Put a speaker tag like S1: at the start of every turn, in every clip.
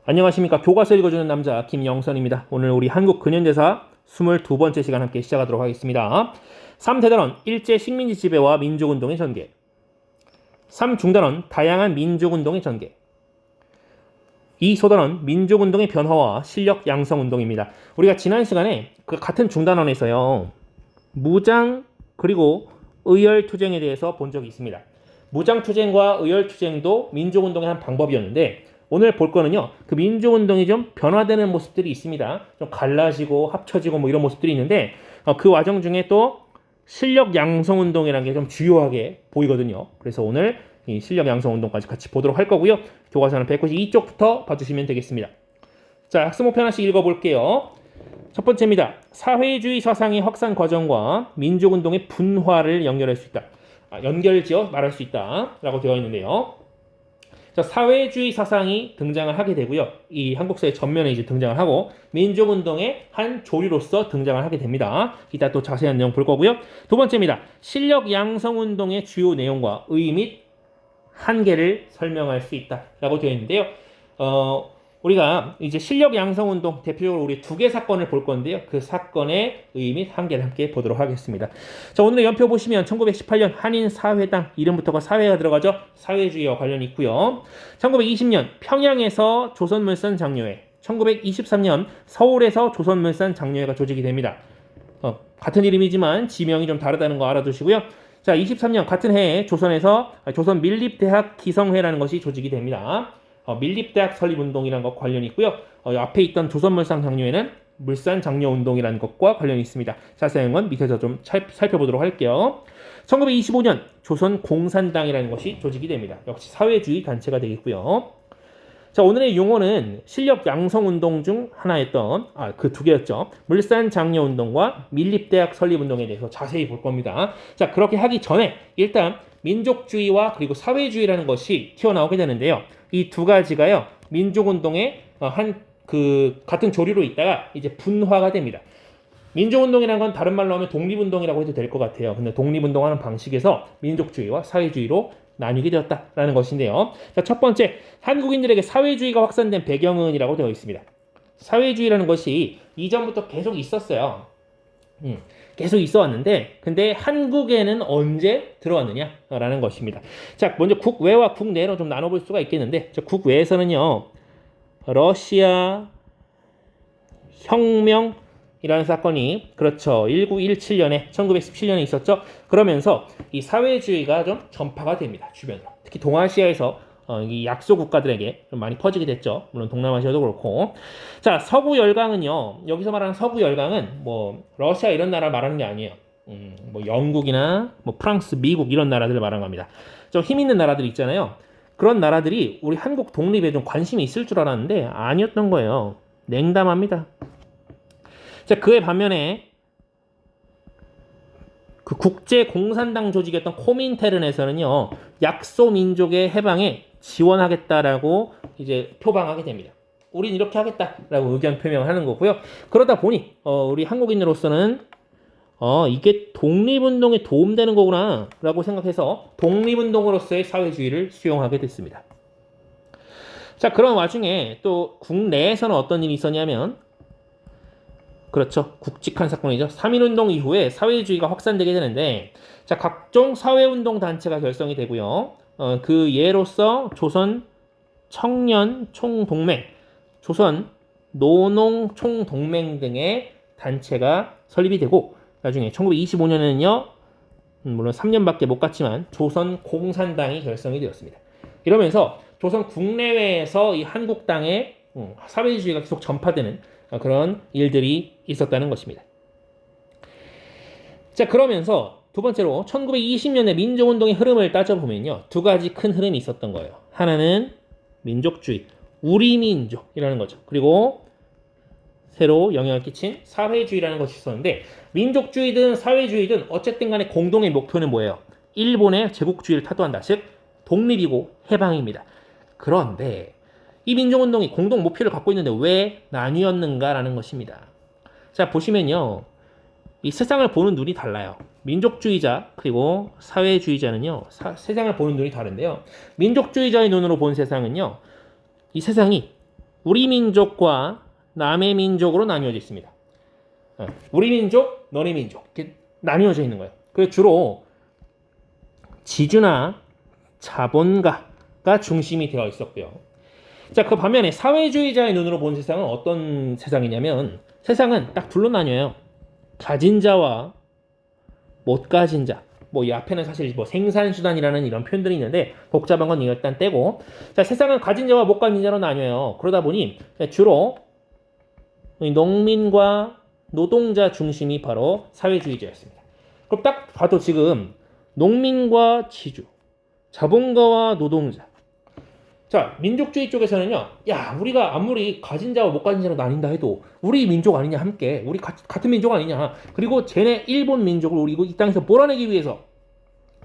S1: 안녕하십니까. 교과서 읽어주는 남자 김영선입니다. 오늘 우리 한국 근현대사 22번째 시간 함께 시작하도록 하겠습니다. 3대단원 일제 식민지 지배와 민족운동의 전개. 3중단원 다양한 민족운동의 전개. 2소단원 민족운동의 변화와 실력 양성운동입니다. 우리가 지난 시간에 그 같은 중단원에서요, 무장 그리고 의열투쟁에 대해서 본 적이 있습니다. 무장투쟁과 의열투쟁도 민족운동의 한 방법이었는데, 오늘 볼 거는요, 그 민족운동이 좀 변화되는 모습들이 있습니다. 좀 갈라지고 합쳐지고 뭐 이런 모습들이 있는데, 그 과정 중에 또 실력 양성운동이라는 게 좀 주요하게 보이거든요. 그래서 오늘 이 실력 양성운동까지 같이 보도록 할 거고요. 교과서는 192쪽부터 봐주시면 되겠습니다. 자, 학습 목표 하나씩 읽어볼게요. 첫 번째입니다. 사회주의 사상의 확산 과정과 민족운동의 분화를 연결할 수 있다. 연결지어 말할 수 있다 라고 되어 있는데요. 자, 사회주의 사상이 등장을 하게 되고요. 이 한국사의 전면에 이제 등장을 하고 민족운동의 한 조류로서 등장을 하게 됩니다. 이따 또 자세한 내용 볼 거고요. 두 번째입니다. 실력 양성운동의 주요 내용과 의의 및 한계를 설명할 수 있다라고 되어 있는데요. 우리가 이제 실력 양성운동 대표적으로 우리 두 개 사건을 볼 건데요. 그 사건의 의의 및 한계를 함께 보도록 하겠습니다. 자, 오늘의 연표 보시면 1918년 한인사회당, 이름부터가 사회가 들어가죠. 사회주의와 관련이 있고요. 1920년 평양에서 조선물산 장려회, 1923년 서울에서 조선물산 장려회가 조직이 됩니다. 같은 이름이지만 지명이 좀 다르다는 거 알아두시고요. 자, 23년 같은 해에 조선 밀립대학 기성회라는 것이 조직이 됩니다. 밀립대학 설립운동이라는 것과 관련이 있고요. 앞에 있던 조선물산 장려회는 물산 장려운동이라는 것과 관련이 있습니다. 자세한 건 밑에서 좀 살펴보도록 할게요. 1925년 조선공산당이라는 것이 조직이 됩니다. 역시 사회주의 단체가 되겠고요. 자, 오늘의 용어는 실력 양성운동 중 하나였던 그 두 개였죠. 물산 장려운동과 밀립대학 설립운동에 대해서 자세히 볼 겁니다. 자, 그렇게 하기 전에 일단 민족주의와 그리고 사회주의라는 것이 튀어나오게 되는데요. 이 두 가지가요, 민족운동의 같은 조류로 있다가 이제 분화가 됩니다. 민족운동이라는 건 다른 말로 하면 독립운동이라고 해도 될 것 같아요. 근데 독립운동하는 방식에서 민족주의와 사회주의로 나뉘게 되었다라는 것인데요. 자, 첫 번째, 한국인들에게 사회주의가 확산된 배경은이라고 되어 있습니다. 사회주의라는 것이 이전부터 계속 있었어요. 계속 있어 왔는데, 근데 한국에는 언제 들어왔느냐라는 것입니다. 자, 먼저 국외와 국내로 좀 나눠볼 수가 있겠는데, 국외에서는요, 러시아 혁명이라는 사건이, 그렇죠, 1917년에 1917년에 있었죠. 그러면서 이 사회주의가 좀 전파가 됩니다. 주변으로. 특히 동아시아에서 이 약소 국가들에게 좀 많이 퍼지게 됐죠. 물론 동남아시아도 그렇고. 자, 서구 열강은요. 여기서 말하는 서구 열강은 뭐 러시아 이런 나라 말하는 게 아니에요. 뭐 영국이나 뭐 프랑스, 미국 이런 나라들을 말하는 겁니다. 좀 힘 있는 나라들 있잖아요. 그런 나라들이 우리 한국 독립에 좀 관심이 있을 줄 알았는데 아니었던 거예요. 냉담합니다. 자, 그에 반면에 그 국제 공산당 조직이었던 코민테른에서는요, 약소 민족의 해방에 지원하겠다라고 이제 표방하게 됩니다. 우린 이렇게 하겠다라고 의견 표명하는 거고요. 그러다 보니 우리 한국인으로서는 이게 독립운동에 도움되는 거구나라고 생각해서 독립운동으로서의 사회주의를 수용하게 됐습니다. 자, 그런 와중에 또 국내에서는 어떤 일이 있었냐면, 그렇죠, 굵직한 사건이죠. 3.1운동 이후에 사회주의가 확산되게 되는데, 자, 각종 사회운동 단체가 결성이 되고요. 그 예로서 조선 청년 총동맹, 조선 노농 총동맹 등의 단체가 설립이 되고, 나중에 1925년에는요, 물론 3년밖에 못 갔지만 조선 공산당이 결성이 되었습니다. 이러면서 조선 국내외에서 이 한국당의 사회주의가 계속 전파되는 그런 일들이 있었다는 것입니다. 자, 그러면서 두 번째로 1920년의 민족운동의 흐름을 따져보면요, 두 가지 큰 흐름이 있었던 거예요. 하나는 민족주의, 우리 민족이라는 거죠. 그리고 새로 영향을 끼친 사회주의라는 것이 있었는데, 민족주의든 사회주의든 어쨌든 간에 공동의 목표는 뭐예요? 일본의 제국주의를 타도한다. 즉 독립이고 해방입니다. 그런데 이 민족운동이 공동 목표를 갖고 있는데 왜 나뉘었는가라는 것입니다. 자, 보시면요, 이 세상을 보는 눈이 달라요. 민족주의자 그리고 사회주의자는요, 세상을 보는 눈이 다른데요. 민족주의자의 눈으로 본 세상은요, 이 세상이 우리 민족과 남의 민족으로 나뉘어져 있습니다. 우리 민족, 너네 민족 이렇게 나뉘어져 있는 거예요. 그래서 주로 지주나 자본가가 중심이 되어 있었고요. 자, 그 반면에 사회주의자의 눈으로 본 세상은 어떤 세상이냐면 세상은 딱 둘로 나뉘어요. 가진 자와 못 가진 자. 뭐 이 앞에는 사실 뭐 생산수단이라는 이런 표현들이 있는데 복잡한 건 이거 일단 떼고, 자, 세상은 가진 자와 못 가진 자로 나뉘어요. 그러다 보니 주로 농민과 노동자 중심이 바로 사회주의자였습니다. 그럼 딱 봐도 지금 농민과 지주, 자본가와 노동자. 자, 민족주의 쪽에서는요, 야, 우리가 아무리 가진 자와 못 가진 자로 나뉜다 해도 우리 민족 아니냐, 함께. 우리 같은 민족 아니냐. 그리고 쟤네 일본 민족을 우리 이 땅에서 몰아내기 위해서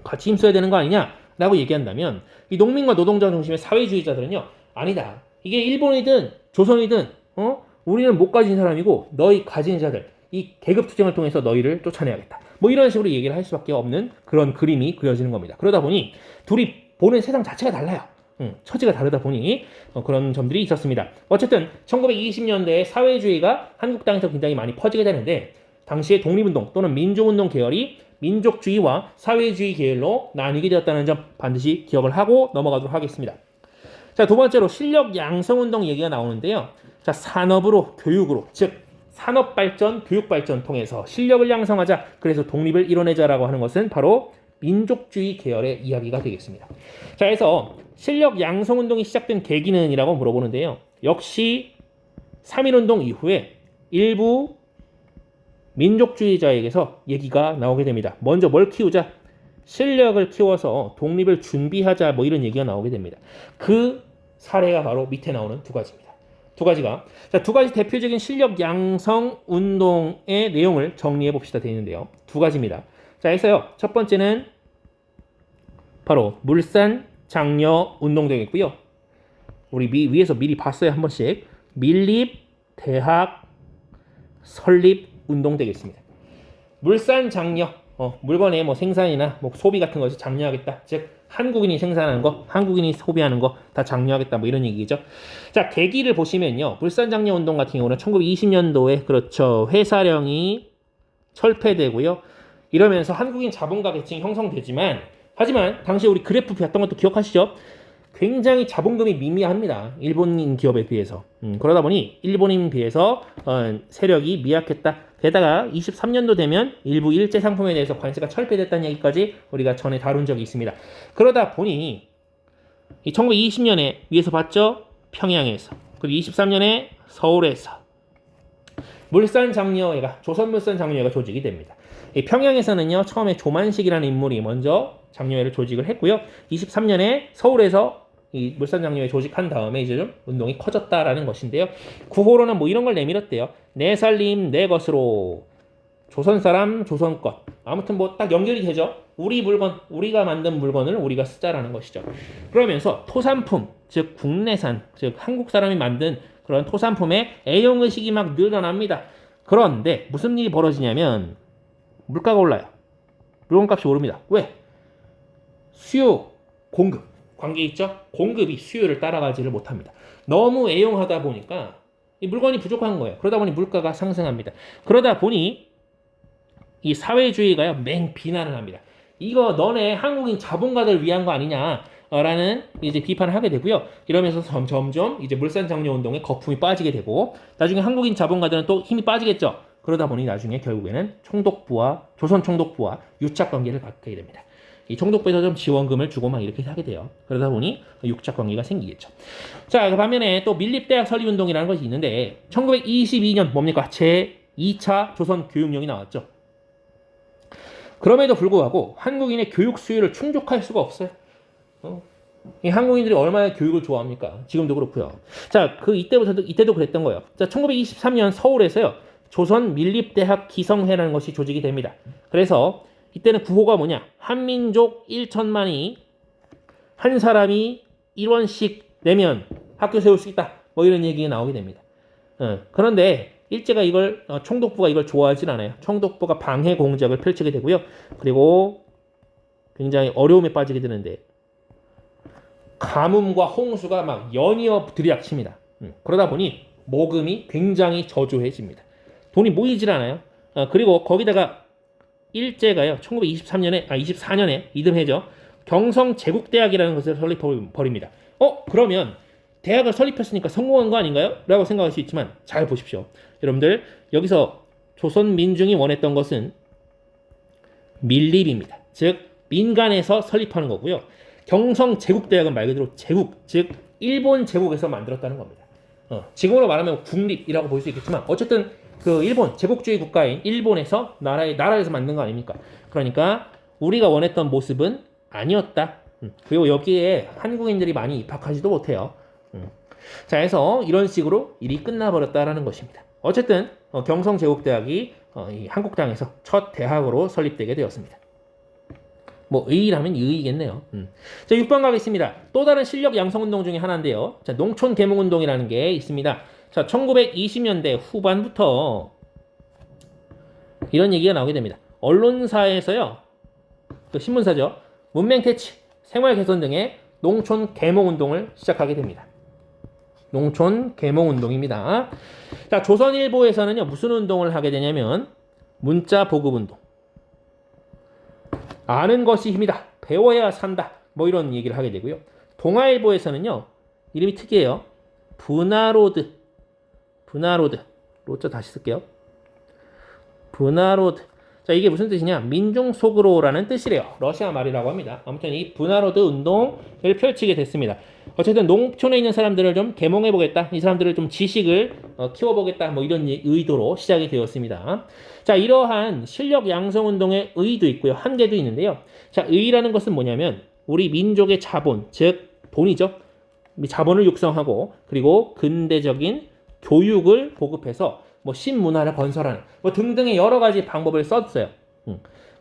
S1: 같이 힘써야 되는 거 아니냐? 라고 얘기한다면 이 농민과 노동자 중심의 사회주의자들은요, 아니다. 이게 일본이든 조선이든, 우리는 못 가진 사람이고 너희 가진 자들, 이 계급 투쟁을 통해서 너희를 쫓아내야겠다. 뭐 이런 식으로 얘기를 할 수밖에 없는 그런 그림이 그려지는 겁니다. 그러다 보니 둘이 보는 세상 자체가 달라요. 처지가 다르다 보니 그런 점들이 있었습니다. 어쨌든 1920년대에 사회주의가 한국 땅에서 굉장히 많이 퍼지게 되는데 당시에 독립운동 또는 민족운동 계열이 민족주의와 사회주의 계열로 나뉘게 되었다는 점 반드시 기억을 하고 넘어가도록 하겠습니다. 자, 두 번째로 실력 양성운동 얘기가 나오는데요. 자, 산업으로 교육으로, 즉 산업발전, 교육발전 통해서 실력을 양성하자, 그래서 독립을 이뤄내자라고 하는 것은 바로 민족주의 계열의 이야기가 되겠습니다. 자, 그래서 실력 양성운동이 시작된 계기는 이라고 물어보는데요. 역시 3.1운동 이후에 일부 민족주의자에게서 얘기가 나오게 됩니다. 먼저 뭘 키우자? 실력을 키워서 독립을 준비하자, 뭐 이런 얘기가 나오게 됩니다. 그 사례가 바로 밑에 나오는 두 가지입니다. 두 가지가, 자, 두 가지 대표적인 실력 양성 운동의 내용을 정리해 봅시다. 되어 있는데요. 두 가지입니다. 자, 그래서요, 첫 번째는 바로 물산 장려 운동 되겠고요. 우리 위에서 미리 봤어요, 한 번씩. 밀립 대학 설립 운동 되겠습니다. 물산 장려, 물건의 뭐 생산이나 뭐 소비 같은 것을 장려하겠다. 즉 한국인이 생산하는 거, 한국인이 소비하는 거 다 장려하겠다, 뭐 이런 얘기죠. 자, 계기를 보시면요, 물산 장려 운동 같은 경우는 1920년도에 그렇죠, 회사령이 철폐되고요. 이러면서 한국인 자본가 계층이 형성되지만, 하지만 당시 우리 그래프 봤던 것도 기억하시죠? 굉장히 자본금이 미미합니다. 일본인 기업에 비해서. 그러다 보니 일본인 비해서 세력이 미약했다. 게다가 23년도 되면 일부 일제 상품에 대해서 관세가 철폐됐다는 얘기까지 우리가 전에 다룬 적이 있습니다. 그러다 보니 1920년에 위에서 봤죠? 평양에서. 그리고 23년에 서울에서 물산장려회가, 조선물산장려회가 조직이 됩니다. 이 평양에서는요, 처음에 조만식이라는 인물이 먼저 장려회를 조직을 했고요. 23년에 서울에서 이 물산장려회 조직한 다음에 이제 좀 운동이 커졌다라는 것인데요. 구호로는 뭐 이런 걸 내밀었대요. 내 살림 내 것으로, 조선 사람 조선 것. 아무튼 뭐 딱 연결이 되죠. 우리 물건, 우리가 만든 물건을 우리가 쓰자라는 것이죠. 그러면서 토산품, 즉 국내산, 즉 한국 사람이 만든 그런 토산품의 애용의식이 막 늘어납니다. 그런데 무슨 일이 벌어지냐면 물가가 올라요. 물건값이 오릅니다. 왜? 수요, 공급 관계 있죠? 공급이 수요를 따라가지를 못합니다. 너무 애용하다 보니까 이 물건이 부족한 거예요. 그러다 보니 물가가 상승합니다. 그러다 보니 이 사회주의가요, 맹 비난을 합니다. 이거 너네 한국인 자본가들 위한 거 아니냐? 라는 이제 비판을 하게 되고요. 이러면서 점점 이제 물산장려 운동에 거품이 빠지게 되고, 나중에 한국인 자본가들은 또 힘이 빠지겠죠. 그러다 보니 나중에 결국에는 총독부와 조선 총독부와 유착 관계를 갖게 됩니다. 이 총독부에서 좀 지원금을 주고 막 이렇게 하게 돼요. 그러다 보니 유착 관계가 생기겠죠. 자, 그 반면에 또 밀립대학 설립운동이라는 것이 있는데 1922년 뭡니까? 제2차 조선 교육령이 나왔죠. 그럼에도 불구하고 한국인의 교육 수요를 충족할 수가 없어요. 이 한국인들이 얼마나 교육을 좋아합니까? 지금도 그렇고요. 자, 이때도 그랬던 거예요. 자, 1923년 서울에서요, 조선 밀립대학 기성회라는 것이 조직이 됩니다. 그래서 이때는 구호가 뭐냐? 한민족 1천만이 한 사람이 1원씩 내면 학교 세울 수 있다. 뭐 이런 얘기가 나오게 됩니다. 그런데 일제가 이걸, 총독부가 이걸 좋아하진 않아요. 총독부가 방해 공작을 펼치게 되고요. 그리고 굉장히 어려움에 빠지게 되는데 가뭄과 홍수가 막 연이어 들이닥칩니다. 그러다 보니 모금이 굉장히 저조해집니다. 돈이 모이질 않아요. 그리고 거기다가 일제가요. 24년에 이듬해죠. 경성제국대학이라는 것을 설립해버립니다. 그러면 대학을 설립했으니까 성공한 거 아닌가요? 라고 생각할 수 있지만 잘 보십시오. 여러분들 여기서 조선 민중이 원했던 것은 밀립입니다. 즉 민간에서 설립하는 거고요. 경성제국대학은 말 그대로 제국, 즉 일본 제국에서 만들었다는 겁니다. 지금으로 말하면 국립이라고 볼 수 있겠지만 어쨌든 그 일본 제국주의 국가인 일본에서 나라에서 만든 거 아닙니까? 그러니까 우리가 원했던 모습은 아니었다. 그리고 여기에 한국인들이 많이 입학하지도 못해요. 자, 해서 이런 식으로 일이 끝나버렸다라는 것입니다. 어쨌든 경성제국대학이 이 한국 땅에서 첫 대학으로 설립되게 되었습니다. 뭐 의의라면 의의겠네요. 자, 6번 가겠습니다. 또 다른 실력 양성운동 중에 하나인데요. 자, 농촌 계몽운동이라는 게 있습니다. 자, 1920년대 후반부터 이런 얘기가 나오게 됩니다. 언론사에서요, 그 신문사죠, 문맹 퇴치, 생활 개선 등의 농촌 계몽운동을 시작하게 됩니다. 농촌 계몽운동입니다. 자, 조선일보에서는요, 무슨 운동을 하게 되냐면 문자 보급운동, 아는 것이 힘이다, 배워야 산다, 뭐 이런 얘기를 하게 되고요. 동아일보에서는요, 이름이 특이해요. 분화로드, 로자 다시 쓸게요. 분화로드. 자, 이게 무슨 뜻이냐? 민중 속으로라는 뜻이래요. 러시아 말이라고 합니다. 아무튼 이 분화로드 운동을 펼치게 됐습니다. 어쨌든 농촌에 있는 사람들을 좀 계몽해보겠다. 이 사람들을 좀 지식을 키워보겠다. 뭐 이런 의도로 시작이 되었습니다. 자, 이러한 실력 양성 운동의 의의도 있고요. 한계도 있는데요. 자, 의의라는 것은 뭐냐면 우리 민족의 자본, 즉 돈이죠. 자본을 육성하고 그리고 근대적인 교육을 보급해서 뭐 신문화를 건설하는 뭐 등등의 여러 가지 방법을 썼어요.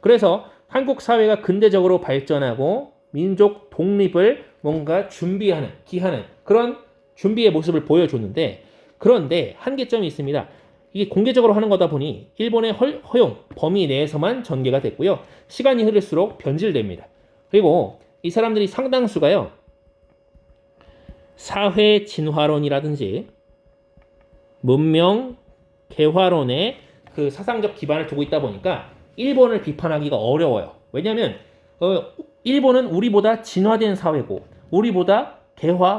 S1: 그래서 한국 사회가 근대적으로 발전하고 민족 독립을 뭔가 준비하는, 기하는 그런 준비의 모습을 보여줬는데, 그런데 한계점이 있습니다. 이게 공개적으로 하는 거다 보니 일본의 허용 범위 내에서만 전개가 됐고요. 시간이 흐를수록 변질됩니다. 그리고 이 사람들이 상당수가요, 사회 진화론이라든지 문명 개화론의 그 사상적 기반을 두고 있다 보니까 일본을 비판하기가 어려워요. 왜냐하면 일본은 우리보다 진화된 사회고 우리보다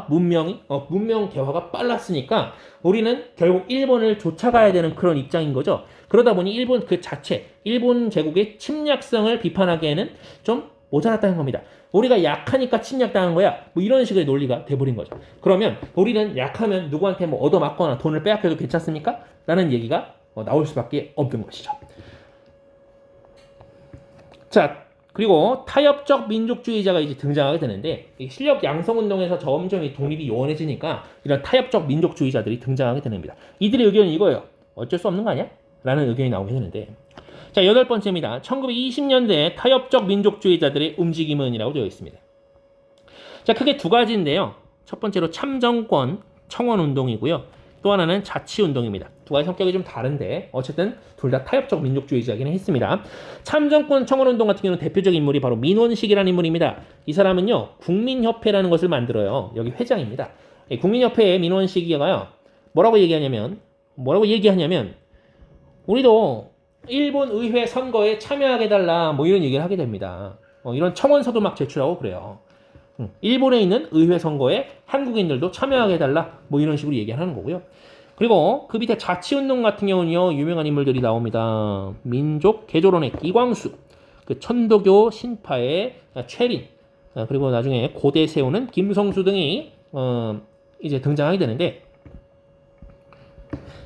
S1: 문명 개화가 빨랐으니까 우리는 결국 일본을 쫓아가야 되는 그런 입장인 거죠. 그러다 보니 일본 그 자체, 일본 제국의 침략성을 비판하기에는 좀 모자랐다는 겁니다. 우리가 약하니까 침략당한 거야. 뭐 이런 식의 논리가 돼버린 거죠. 그러면 우리는 약하면 누구한테 뭐 얻어맞거나 돈을 빼앗겨도 괜찮습니까? 라는 얘기가 나올 수밖에 없는 것이죠. 자, 그리고 타협적 민족주의자가 이제 등장하게 되는데, 실력 양성운동에서 점점 이 독립이 요원해지니까 이런 타협적 민족주의자들이 등장하게 됩니다. 이들의 의견은 이거예요. 어쩔 수 없는 거 아니야? 라는 의견이 나오게 되는데, 자, 8번째입니다. 1920년대 타협적 민족주의자들의 움직임은이라고 되어 있습니다. 자, 크게 두 가지인데요. 첫 번째로 참정권 청원운동이고요. 또 하나는 자치운동입니다. 두 가지 성격이 좀 다른데 어쨌든 둘 다 타협적 민족주의자이긴 했습니다. 참정권 청원운동 같은 경우는 대표적인 인물이 바로 민원식이라는 인물입니다. 이 사람은요, 국민협회라는 것을 만들어요. 여기 회장입니다. 국민협회의 민원식이가요, 뭐라고 얘기하냐면 우리도 일본 의회 선거에 참여하게 해달라 뭐 이런 얘기를 하게 됩니다. 이런 청원서도 막 제출하고 그래요. 일본에 있는 의회 선거에 한국인들도 참여하게 해달라 뭐 이런 식으로 얘기하는 거고요. 그리고 그 밑에 자치운동 같은 경우는요, 유명한 인물들이 나옵니다. 민족 개조론의 이광수, 그 천도교 신파의 최린, 그리고 나중에 고대 세우는 김성수 등이 이제 등장하게 되는데,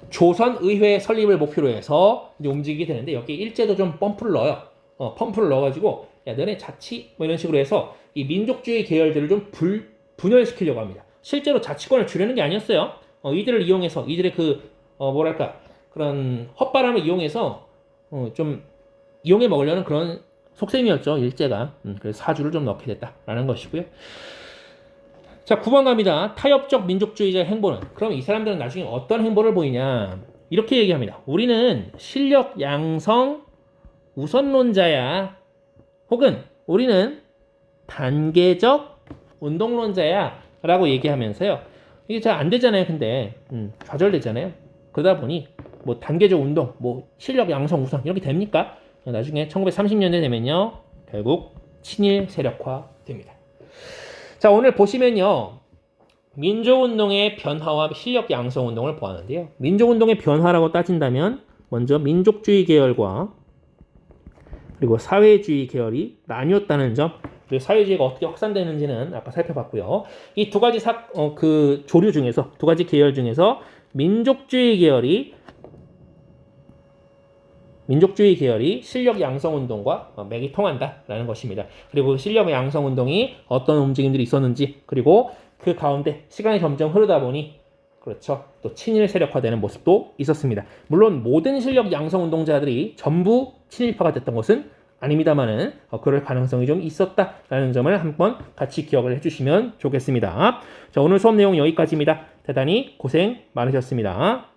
S1: 조선의회 설립을 목표로 해서 이제 움직이게 되는데, 여기 일제도 좀 펌프를 넣어요. 펌프를 넣어가지고 야, 너네 자치 뭐 이런 식으로 해서 이 민족주의 계열들을 좀 분열시키려고 합니다. 실제로 자치권을 주려는 게 아니었어요. 이들을 이용해서 이들의 그런 헛바람을 이용해서 좀 이용해 먹으려는 그런 속셈이었죠, 일제가. 그래서 사주를 좀 넣게 됐다라는 것이고요. 자, 9번 갑니다. 타협적 민족주의자의 행보는. 그럼 이 사람들은 나중에 어떤 행보를 보이냐? 이렇게 얘기합니다. 우리는 실력 양성 우선론자야. 혹은 우리는 단계적 운동론자야. 라고 얘기하면서요, 이게 잘 안 되잖아요. 근데 좌절되잖아요. 그러다 보니 뭐 단계적 운동, 뭐 실력 양성 우상 이렇게 됩니까? 나중에 1930년대 되면요 결국 친일 세력화 됩니다. 자, 오늘 보시면요 민족운동의 변화와 실력 양성 운동을 보았는데요. 민족운동의 변화라고 따진다면 먼저 민족주의 계열과 그리고 사회주의 계열이 나뉘었다는 점, 그리고 사회주의가 어떻게 확산되는지는 아까 살펴봤고요. 이 두 가지 그 조류 중에서, 두 가지 계열 중에서 민족주의 계열이 실력 양성 운동과 맥이 통한다라는 것입니다. 그리고 실력 양성 운동이 어떤 움직임들이 있었는지, 그리고 그 가운데 시간이 점점 흐르다 보니 그렇죠. 또 친일 세력화되는 모습도 있었습니다. 물론 모든 실력 양성 운동자들이 전부 친일파가 됐던 것은 아닙니다만은 그럴 가능성이 좀 있었다라는 점을 한번 같이 기억을 해주시면 좋겠습니다. 자, 오늘 수업 내용 여기까지입니다. 대단히 고생 많으셨습니다.